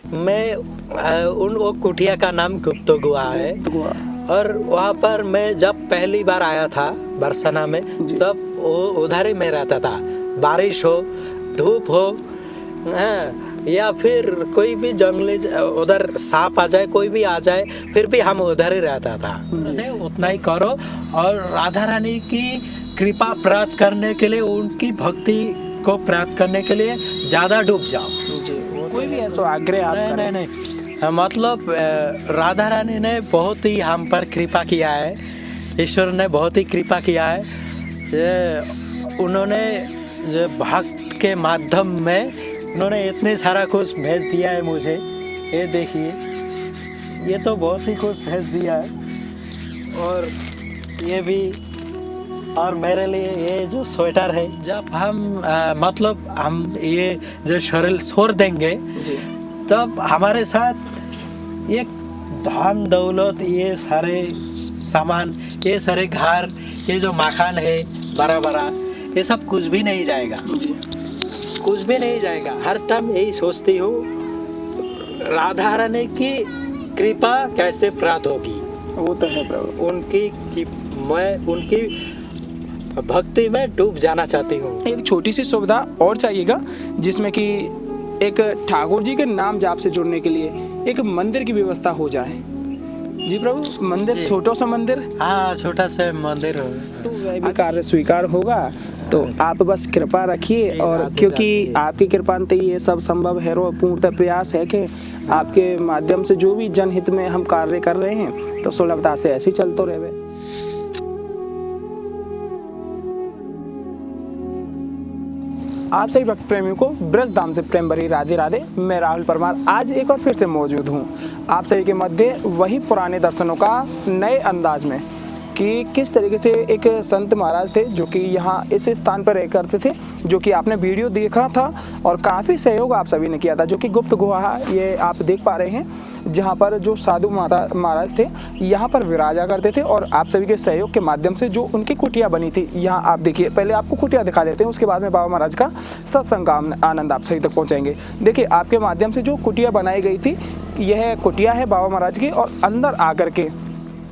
मैं उन वो कुटिया का नाम गुप्त गुहा है। और वहाँ पर मैं जब पहली बार आया था बरसाना में, तब वो उधर ही मैं रहता था। बारिश हो, धूप हो, या फिर कोई भी जंगली उधर सांप आ जाए, कोई भी आ जाए, फिर भी हम उधर ही रहता था। उतना ही करो और राधा रानी की कृपा प्राप्त करने के लिए, उनकी भक्ति को प्राप्त करने के लिए ज़्यादा डूब जाओ। कोई भी ऐसा आग्रह आप करें? नहीं, मतलब राधा रानी ने बहुत ही हम पर कृपा किया है, ईश्वर ने बहुत ही कृपा किया है। उन्होंने भक्त के माध्यम में उन्होंने इतने सारा कुछ भेज दिया है मुझे। ये देखिए, ये तो बहुत ही कुछ भेज दिया है। और ये भी, और मेरे लिए ये जो स्वेटर है, जब हम मतलब हम ये जो शरीर छोड़ देंगे तब हमारे साथ ये धन दौलत, ये सारे सामान, ये सारे घर, ये जो मकान है बड़ा बड़ा, ये सब कुछ भी नहीं जाएगा, कुछ भी नहीं जाएगा। हर टाइम यही सोचती हूँ राधा रानी की कृपा कैसे प्राप्त होगी। वो तो है प्रभु, मैं उनकी भक्ति में डूब जाना चाहती हूँ। एक छोटी सी सुविधा और चाहिएगा, जिसमें कि एक ठाकुर जी के नाम जाप से जुड़ने के लिए एक मंदिर की व्यवस्था हो जाए। जी प्रभु, मंदिर, छोटा सा मंदिर। हाँ, छोटा सा मंदिर हो तो वह भी कार्य स्वीकार होगा। तो आप बस कृपा रखिए, और क्योंकि आपकी कृपा से ये सब संभव है, और पूर्णतः प्रयास है कि आपके माध्यम से जो भी जनहित में हम कार्य कर रहे हैं, तो सुलभता से ऐसे ही चलते रहे। आप सभी भक्त प्रेमियों को ब्रज धाम से प्रेम भरी राधे राधे। मैं राहुल परमार आज एक बार फिर से मौजूद हूँ आप सभी के मध्य, वही पुराने दर्शनों का नए अंदाज में, कि किस तरीके से एक संत महाराज थे जो कि यहाँ इस स्थान पर रह करते थे, जो कि आपने वीडियो देखा था और काफ़ी सहयोग आप सभी ने किया था, जो कि गुप्त गुहा ये आप देख पा रहे हैं, जहाँ पर जो साधु माता महाराज थे यहाँ पर विराजा करते थे। और आप सभी के सहयोग के माध्यम से जो उनकी कुटिया बनी थी, यहाँ आप देखिए, पहले आपको कुटिया दिखा देते हैं, उसके बाद में बाबा महाराज का सत्संग का आनंद आप सभी तक पहुँचाएंगे। देखिए, आपके माध्यम से जो कुटिया बनाई गई थी, यह कुटिया है बाबा महाराज की, और अंदर आकर के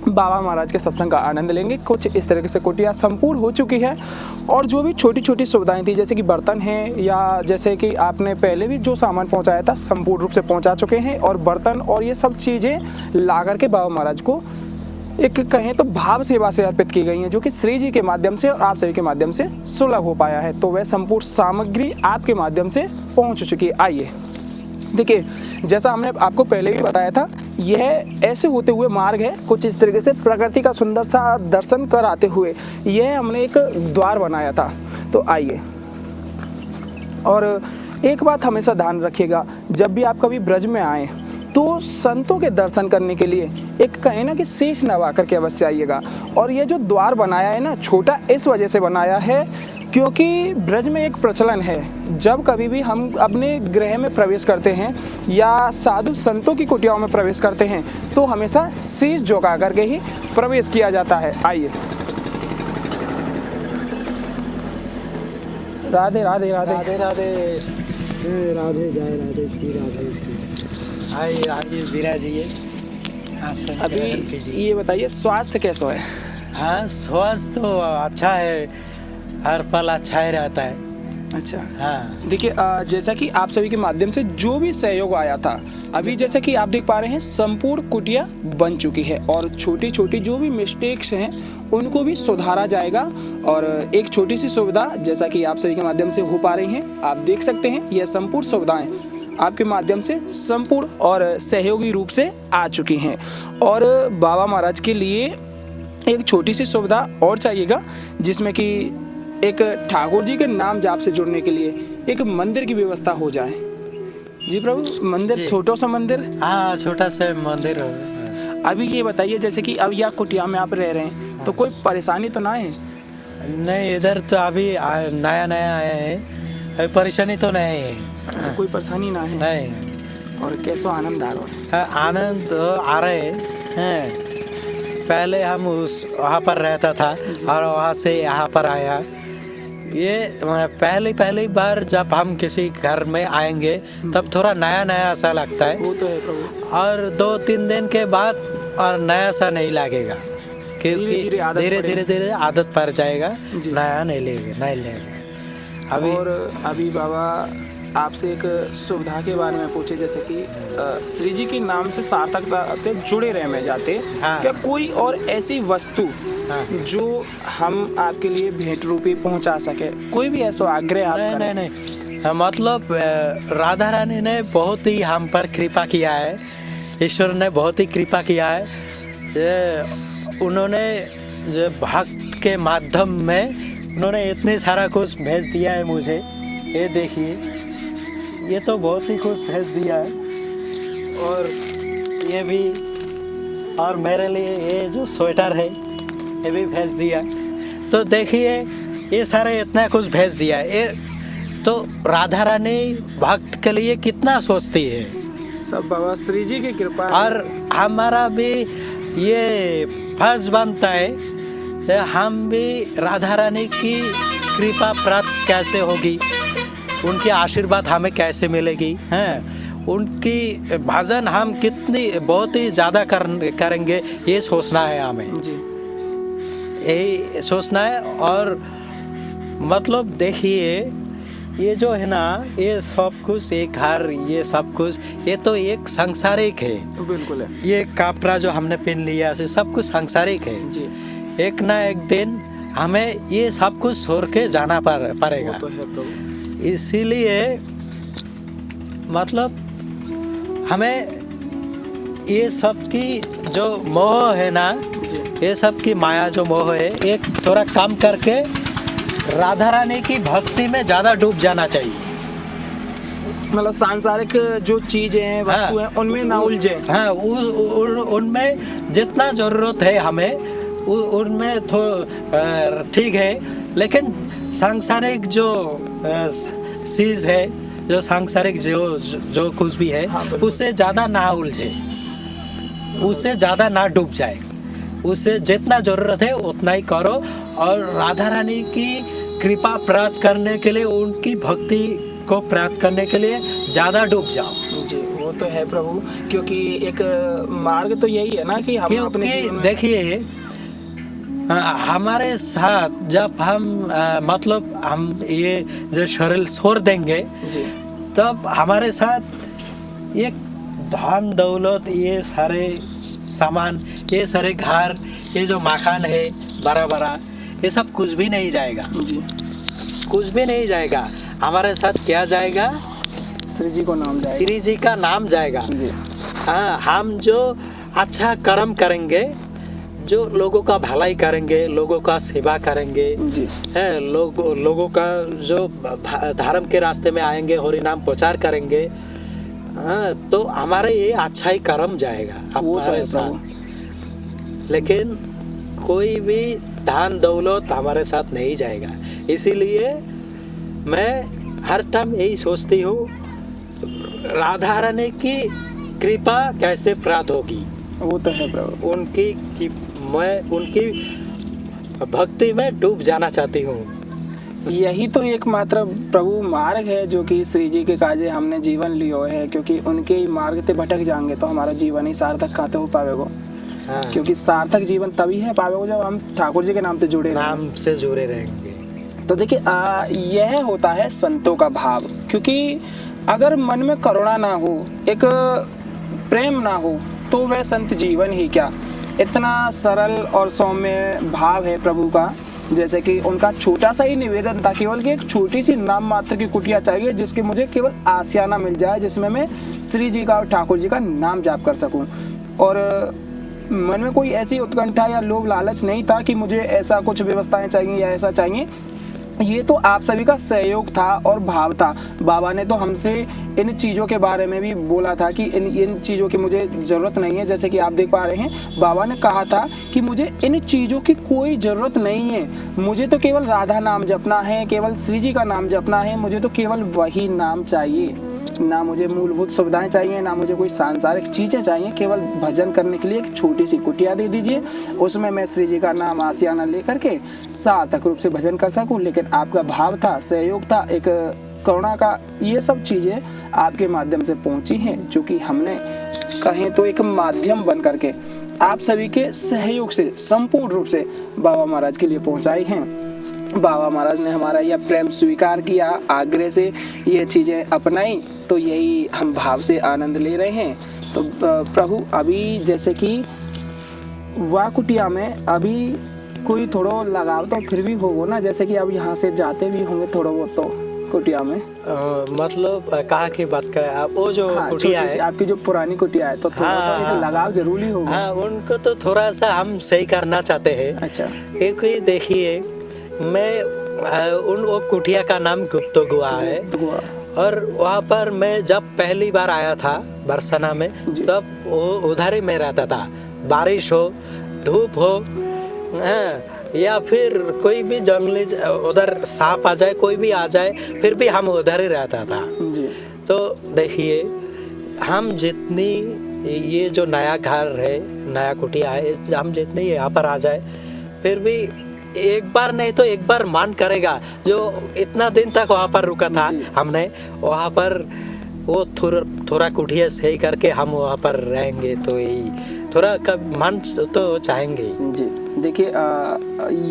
बाबा महाराज के सत्संग का आनंद लेंगे। कुछ इस तरीके से कुटिया संपूर्ण हो चुकी है, और जो भी छोटी छोटी सुविधाएं थी, जैसे कि बर्तन हैं, या जैसे कि आपने पहले भी जो सामान पहुंचाया था, संपूर्ण रूप से पहुंचा चुके हैं। और बर्तन और ये सब चीज़ें ला करके बाबा महाराज को एक कहें तो भाव सेवा से अर्पित की गई हैं, जो कि श्री जी के माध्यम से और आप सभी के माध्यम से सुलभ हो पाया है। तो वह संपूर्ण सामग्री आपके माध्यम से पहुँच चुकी है। आइए देखिए, जैसा हमने आपको पहले भी बताया था, यह ऐसे होते हुए मार्ग है, कुछ इस तरीके से प्रकृति का सुंदर सा दर्शन कर आते हुए यह हमने एक द्वार बनाया था। तो आइए, और एक बात हमेशा ध्यान रखिएगा, जब भी आप कभी ब्रज में आए तो संतों के दर्शन करने के लिए एक कहे ना कि शीश नवा करके अवश्य आइएगा। और ये जो द्वार बनाया है ना, छोटा इस वजह से बनाया है क्योंकि ब्रज में एक प्रचलन है, जब कभी भी हम अपने गृह में प्रवेश करते हैं या साधु संतों की कुटियाओं में प्रवेश करते हैं, तो हमेशा शीश झुका करके ही प्रवेश किया जाता है। आइए, राधे राधे राधे राधे राधे राधे, जय राधे श्री राधे श्री। आइए विराजिए। अभी ये बताइए, स्वास्थ्य कैसा है? हाँ, स्वास्थ्य तो अच्छा है, हर पल अच्छा ही रहता है। अच्छा, हाँ। देखिए, जैसा कि आप सभी के माध्यम से जो भी सहयोग आया था, अभी जैसा कि आप देख पा रहे हैं, संपूर्ण कुटिया बन चुकी है, और छोटी छोटी जो भी मिस्टेक्स हैं उनको भी सुधारा जाएगा। और एक छोटी सी सुविधा, जैसा कि आप सभी के माध्यम से हो पा रही हैं, आप देख सकते हैं, यह संपूर्ण सुविधाएं आपके माध्यम से संपूर्ण और सहयोगी रूप से आ चुकी हैं। और बाबा महाराज के लिए एक छोटी सी सुविधा और चाहिएगा, जिसमें कि एक ठाकुर जी के नाम जाप से जुड़ने के लिए एक मंदिर की व्यवस्था हो जाए। जी प्रभु, मंदिर, छोटा सा मंदिर। हाँ, छोटा सा मंदिर। अभी ये बताइए, जैसे कि अब यह कुटिया में आप रह रहे हैं, तो कोई परेशानी तो ना है? नहीं, इधर तो अभी नया नया आया है, अभी परेशानी तो नहीं है। तो कोई परेशानी ना है? नहीं। और कैसा आनंद आ रहा है? आनंद आ रहे हैं। पहले हम उस वहाँ पर रहता था और वहाँ से यहाँ पर आया, ये पहली पहली बार जब हम किसी घर में आएंगे तब थोड़ा नया नया सा लगता है, वो तो है प्रभु। और 2-3 दिन के बाद और नया सा नहीं लगेगा, क्योंकि धीरे धीरे आदत पड़ जाएगा, जी। नया नहीं लगेगा। अभी और अभी बाबा आपसे एक सुविधा के बारे में पूछे, जैसे कि श्री जी के नाम से सार्थकता से जुड़े रह में जाते, हाँ। क्या कोई और ऐसी वस्तु हाँ। जो हम आपके लिए भेंट रूपी पहुंचा सके, कोई भी ऐसा आग्रह आप करें? नहीं, मतलब राधा रानी ने बहुत ही हम पर कृपा किया है, ईश्वर ने बहुत ही कृपा किया है। उन्होंने जो भक्त के माध्यम में उन्होंने इतने सारा कुछ भेज दिया है मुझे। ये देखिए, ये तो बहुत ही कुछ भेज दिया है, और ये भी, और मेरे लिए ये जो स्वेटर है ये भी भेज दिया। तो देखिए, ये सारे इतना कुछ भेज दिया है। ये तो राधा रानी भक्त के लिए कितना सोचती है, सब बाबा श्री जी की कृपा है। और हमारा भी ये फर्ज बनता है, हम भी राधा रानी की कृपा प्राप्त कैसे होगी, उनके आशीर्वाद हमें कैसे मिलेगी, हैं, उनकी भजन हम कितनी बहुत ही ज़्यादा करेंगे, ये सोचना है हमें, जी। यही सोचना है। और मतलब देखिए, ये जो है ना, ये सब कुछ, एक घर, ये सब कुछ, ये तो एक सांसारिक है। बिल्कुल है ये कपड़ा जो हमने पहन लिया से सब कुछ सांसारिक है। जी। एक ना एक दिन हमें ये सब कुछ छोड़ के जाना पड़ेगा। वो तो है प्रभु। इसीलिए मतलब हमें ये सब की जो मोह है ना, जी। ये सब की माया जो मोह है, एक थोड़ा कम करके राधा रानी की भक्ति में ज़्यादा डूब जाना चाहिए। मतलब सांसारिक जो चीजें हैं, वस्तु हैं, उनमें ना उलझे। हाँ, उनमें जितना ज़रूरत है हमें, उनमें ठीक है, लेकिन सांसारिक जो चीज़ है, जो सांसारिक जो कुछ भी है, हाँ, बिल्कुल। उससे ज़्यादा ना उलझे, उससे ज़्यादा ना डूब जाए। उससे जितना ज़रूरत है उतना ही करो, और राधा रानी की कृपा प्राप्त करने के लिए, उनकी भक्ति को प्राप्त करने के लिए ज़्यादा डूब जाओ। जी, वो तो है प्रभु, क्योंकि एक मार्ग तो यही है ना कि हम अपने क्योंकि जीवन में- देखिए, हमारे साथ जब हम मतलब हम ये जो शरीर छोड़ देंगे, जी। तब हमारे साथ ये धन दौलत, ये सारे सामान, ये सारे घर, ये जो मकान है बड़ा बड़ा, ये सब कुछ भी नहीं जाएगा, जी। कुछ भी नहीं जाएगा। हमारे साथ क्या जाएगा? श्री जी को नाम जाएगा। श्री जी का नाम जाएगा। जी। हाँ, हम जो अच्छा कर्म करेंगे, जो लोगों का भलाई करेंगे, लोगों का सेवा करेंगे, जी। है, लोगों का जो धर्म के रास्ते में आएंगे, हरि नाम प्रचार करेंगे, हाँ, तो हमारे ये अच्छा ही कर्म जाएगा वो तो हमारे है साथ। प्रभु। लेकिन कोई भी धन दौलत हमारे साथ नहीं जाएगा। इसीलिए मैं हर टाइम यही सोचती हूँ, राधा रानी की कृपा कैसे प्राप्त होगी, वो तो है प्रभु। मैं उनकी भक्ति में डूब जाना चाहती हूँ। यही तो एकमात्र प्रभु मार्ग है जो कि श्री जी के काजे हमने जीवन लियो है, क्योंकि उनके ही मार्ग से भटक जाएंगे तो हमारा जीवन ही सार्थक खाते हो पावेगो। हाँ, क्योंकि सार्थक जीवन तभी है पावेगो जब हम ठाकुर जी के नाम से जुड़े रहेंगे। नाम से जुड़े रहेंगे। तो देखिए, यह होता है संतों का भाव, क्योंकि अगर मन में करुणा ना हो, एक प्रेम ना हो, तो वह संत जीवन ही क्या। इतना सरल और सौम्य भाव है प्रभु का, जैसे कि उनका छोटा सा ही निवेदन था केवल कि एक छोटी सी नाम मात्र की कुटिया चाहिए, जिसकी मुझे केवल आसियाना मिल जाए, जिसमें मैं श्री जी का और ठाकुर जी का नाम जाप कर सकूं। और मन में कोई ऐसी उत्कंठा या लोभ लालच नहीं था कि मुझे ऐसा कुछ व्यवस्थाएं चाहिए या ऐसा चाहिए। ये तो आप सभी का सहयोग था और भाव था। बाबा ने तो हमसे इन चीज़ों के बारे में भी बोला था कि इन चीज़ों की मुझे ज़रूरत नहीं है। जैसे कि आप देख पा रहे हैं, बाबा ने कहा था कि मुझे इन चीज़ों की कोई ज़रूरत नहीं है, मुझे तो केवल राधा नाम जपना है, केवल श्री जी का नाम जपना है, मुझे तो केवल वही नाम चाहिए। ना मुझे मूलभूत सुविधाएं चाहिए, ना मुझे कोई सांसारिक चीज़ें चाहिए, केवल भजन करने के लिए एक छोटी सी कुटिया दे दीजिए, उसमें मैं श्री जी का नाम आसियाना लेकर के सार्थक रूप से भजन कर सकूं। लेकिन आपका भाव था, सहयोग था, एक करुणा का, ये सब चीज़ें आपके माध्यम से पहुंची हैं, जो कि हमने कहें तो एक माध्यम बन करके आप सभी के सहयोग से संपूर्ण रूप से बाबा महाराज के लिए पहुंचाई हैं। बाबा महाराज ने हमारा यह प्रेम स्वीकार किया, आग्रह से ये चीज़ें अपनाई, तो यही हम भाव से आनंद ले रहे हैं। तो प्रभु अभी जैसे कि वाह कुटिया में अभी कोई थोड़ा लगाव तो फिर भी होगा ना, जैसे कि अब यहाँ से जाते भी होंगे थोड़ा बहुत तो कुटिया में, मतलब कहाँ की बात करें आप, वो जो कुटिया है आपकी जो पुरानी कुटिया है, तो थोड़ा तो एक लगाव जरूरी होगा। हाँ, उनको तो थोड़ा सा हम सही करना चाहते हैं। अच्छा, एक ही देखिए, मैं उन वो कुटिया का नाम गुप्तो गुआ है, और वहाँ पर मैं जब पहली बार आया था बरसाना में, तब वो उधर ही मैं रहता था। बारिश हो, धूप हो, या फिर कोई भी जंगली उधर सांप आ जाए, कोई भी आ जाए, फिर भी हम उधर ही रहता था। तो देखिए, हम जितनी ये जो नया घर है, नया कुटिया है, हम जितनी यहाँ पर आ जाए, फिर भी एक बार नहीं तो एक बार मन करेगा, जो इतना दिन तक वहाँ पर रुका था हमने, वहाँ पर वो थोड़ा कुटिया सही करके हम वहाँ पर रहेंगे, तो यही थोड़ा कब मन तो चाहेंगे जी। देखिए,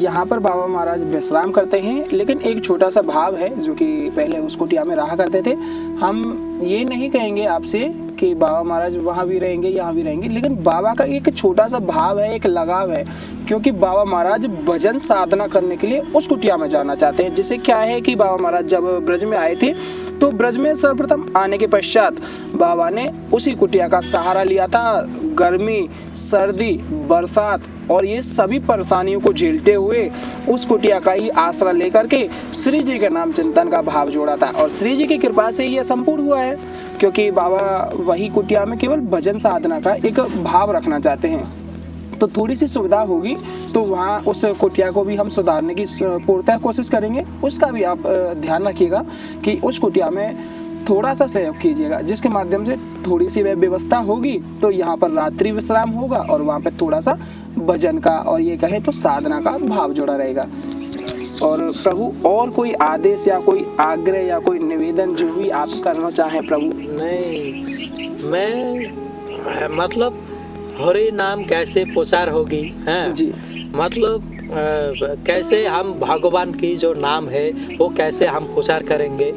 यहाँ पर बाबा महाराज विश्राम करते हैं, लेकिन एक छोटा सा भाव है जो कि पहले उस कुटिया में रहा करते थे। हम ये नहीं कहेंगे आपसे कि बाबा महाराज वहाँ भी रहेंगे, यहाँ भी रहेंगे, लेकिन बाबा का एक छोटा सा भाव है, एक लगाव है, क्योंकि बाबा महाराज भजन साधना करने के लिए उस कुटिया में जाना चाहते हैं। जिसे क्या है कि बाबा महाराज जब ब्रज में आए थे, तो ब्रज में सर्वप्रथम आने के पश्चात बाबा ने उसी कुटिया का सहारा लिया था। गर्मी, सर्दी, बरसात और ये सभी परेशानियों को झेलते हुए उस कुटिया का ही आसरा लेकर के श्री जी के नाम चिंतन का भाव जोड़ा था, और श्री जी की कृपा से यह संपूर्ण हुआ है, क्योंकि बाबा वही कुटिया में केवल भजन साधना का एक भाव रखना चाहते हैं। तो थोड़ी सी सुविधा होगी तो वहाँ उस कुटिया को भी हम सुधारने की पूर्णतः कोशिश करेंगे। उसका भी आप ध्यान रखिएगा कि उस कुटिया में थोड़ा सा सहयोग कीजिएगा, जिसके माध्यम से थोड़ी सी व्यवस्था होगी, तो यहाँ पर रात्रि विश्राम होगा और वहाँ पे थोड़ा सा भजन का और ये कहें तो साधना का भाव जुड़ा रहेगा। और प्रभु, और कोई आदेश या कोई आग्रह या कोई निवेदन जो भी आप करना चाहें प्रभु? नहीं, मैं मतलब हरि नाम कैसे प्रचार होगी, हैं जी, मतलब कैसे हम भगवान की जो नाम है वो कैसे हम प्रचार करेंगे।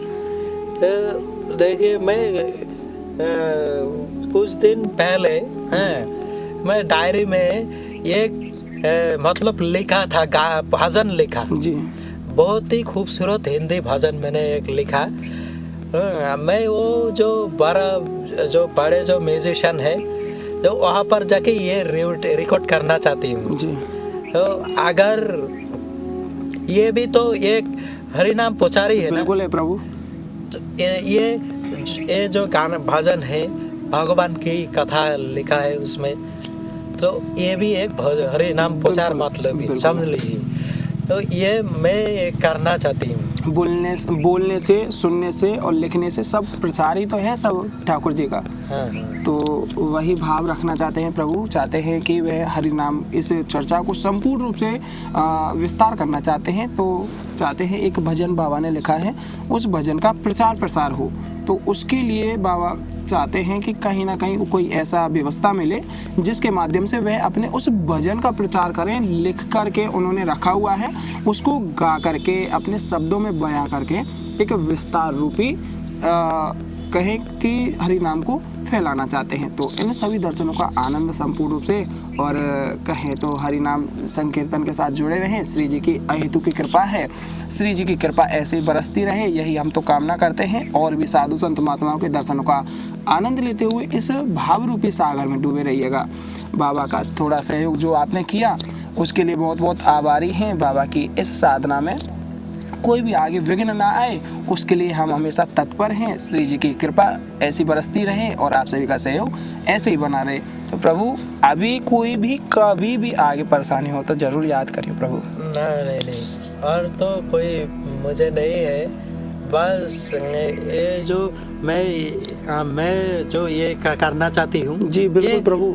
देखिए, मैं कुछ दिन पहले मैं डायरी में एक मतलब लिखा था, भजन लिखा जी, बहुत ही खूबसूरत हिंदी भजन मैंने एक लिखा। मैं वो जो बड़े जो म्यूजिशियन है, जो वहाँ पर जाके ये रिकॉर्ड करना चाहती हूँ। तो अगर ये भी तो एक हरिनाम पुजारी है ना। बिल्कुल है प्रभु। तो ये जो गाना भजन है, भगवान की कथा लिखा है उसमें, तो ये भी एक हरि नाम प्रचार मतलब समझ लीजिए। तो ये मैं करना चाहती हूँ। बोलने से, सुनने से और लिखने से सब प्रचार ही तो है सब ठाकुर जी का। हाँ। तो वही भाव रखना चाहते हैं प्रभु, चाहते हैं कि वह हरि नाम इस चर्चा को संपूर्ण रूप से विस्तार करना चाहते हैं। तो चाहते हैं एक भजन बाबा ने लिखा है, उस भजन का प्रचार प्रसार हो। तो उसके लिए बाबा चाहते हैं कि कहीं ना कहीं कोई ऐसा व्यवस्था मिले जिसके माध्यम से वह अपने उस भजन का प्रचार करें। लिख करके उन्होंने रखा हुआ है, उसको गा करके अपने शब्दों में बयां करके एक विस्तार रूपी कहें कि हरि नाम को फैलाना चाहते हैं। तो इन सभी दर्शनों का आनंद संपूर्ण रूप से और कहें तो हरि नाम संकीर्तन के साथ जुड़े रहें। श्री जी की अहेतु की कृपा है, श्री जी की कृपा ऐसे ही बरसती रहे, यही हम तो कामना करते हैं। और भी साधु संत महात्माओं के दर्शनों का आनंद लेते हुए इस भाव रूपी सागर में डूबे रहिएगा। बाबा का थोड़ा सहयोग जो आपने किया उसके लिए बहुत बहुत आभारी हैं। बाबा की इस साधना में कोई भी आगे विघ्न ना आए उसके लिए हम हमेशा तत्पर हैं। श्री जी की कृपा ऐसी बरसती रहे और आप सभी का सहयोग ऐसे ही बना रहे। तो प्रभु, अभी कोई भी कभी भी आगे परेशानी हो तो जरूर याद करिए प्रभु। नहीं, और तो कोई मुझे नहीं है, बस ये जो मैं जो ये करना चाहती हूँ, जी बिल्कुल प्रभु।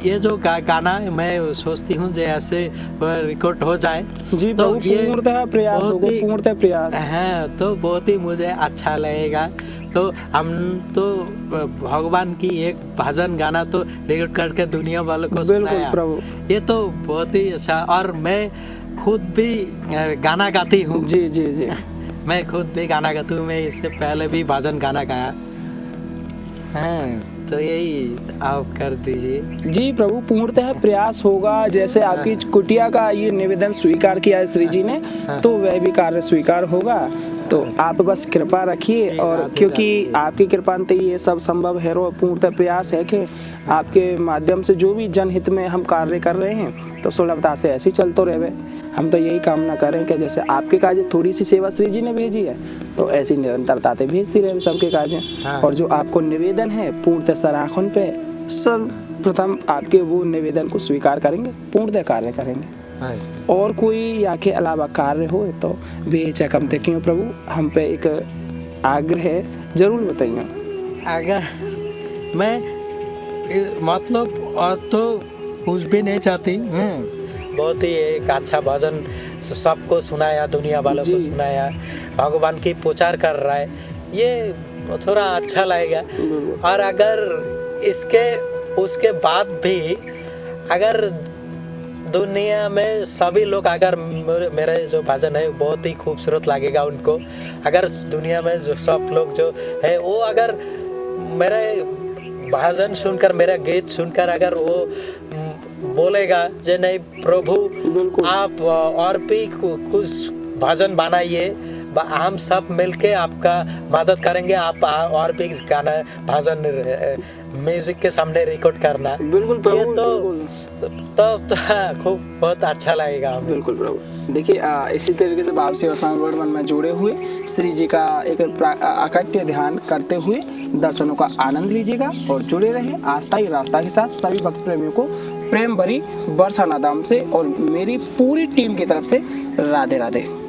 ये जो गाना है, मैं सोचती हूँ जो ऐसे रिकॉर्ड हो जाए जी तो प्रभु, ये पूर्णतः प्रयास बहुत होगा, ही- पूर्णतः प्रयास। हाँ, तो बहुत ही मुझे अच्छा लगेगा। तो हम तो भगवान की एक भजन गाना तो रिकॉर्ड करके दुनिया वालों को बिल्कुल सुनाया। प्रभु। ये तो बहुत ही अच्छा। और मैं खुद भी गाना गाती हूँ। जी जी जी। मैं खुद भी गाना गाती हूँ। मैं इससे पहले भी भजन गाना गाया। हाँ, तो यही आप कर दीजिए। जी प्रभु, पूर्णतः प्रयास होगा। जैसे आपकी कुटिया का ये निवेदन स्वीकार किया है श्री जी ने, तो वह भी कार्य स्वीकार होगा। तो आप बस कृपा रखिए, और क्योंकि आपकी कृपा से ये सब संभव है। और पूर्णतः प्रयास है कि आपके माध्यम से जो भी जनहित में हम कार्य कर रहे हैं, तो सुलभता से ऐसे ही चलते रहे। हम तो यही कामना करें कि जैसे आपके काज थोड़ी सी सेवा श्री जी ने भेजी है, तो ऐसी निरंतरता से भेजती रहे सबके काजें। हाँ। और जो आपको निवेदन है पूर्णतः सराखन पे, सर्वप्रथम आपके वो निवेदन को स्वीकार करेंगे, पूर्णतः कार्य करेंगे। हाँ। और कोई या के अलावा कार्य हो तो बेचक हम देखिए प्रभु, हम पे एक आग्रह है, जरूर बताइए। अगर मैं मतलब और तो कुछ भी नहीं चाहती। बहुत ही एक अच्छा भजन सबको सुनाया, दुनिया वालों को जी। सुनाया, भगवान की प्रचार कर रहा है, ये थोड़ा अच्छा लगेगा। और अगर इसके उसके बाद भी अगर दुनिया में सभी लोग अगर मेरा जो भजन है बहुत ही खूबसूरत लगेगा उनको, अगर दुनिया में जो सब लोग जो है वो अगर मेरे भजन सुनकर, मेरा गीत सुनकर अगर वो बोलेगा जो नहीं प्रभु आप और भी कुछ भजन बनाइए, हम सब मिलके आपका मदद करेंगे, आप और भी गाना भजन म्यूजिक के सामने रिकॉर्ड करना। बिल्कुल प्रभु, ये तो बिल्कुल। तो खूब बहुत अच्छा लगेगा हमें। बिल्कुल प्रभु। देखिए इसी तरीके से भाव सेवा संवर्धन में जुड़े हुए श्री जी का एक अकट्य ध्यान करते हुए दर्शनों का आनंद लीजिएगा और जुड़े रहें आस्था ही रास्ता के साथ। सभी भक्त प्रेमियों को प्रेम भरी बरसा नादाम से और मेरी पूरी टीम की तरफ से राधे राधे।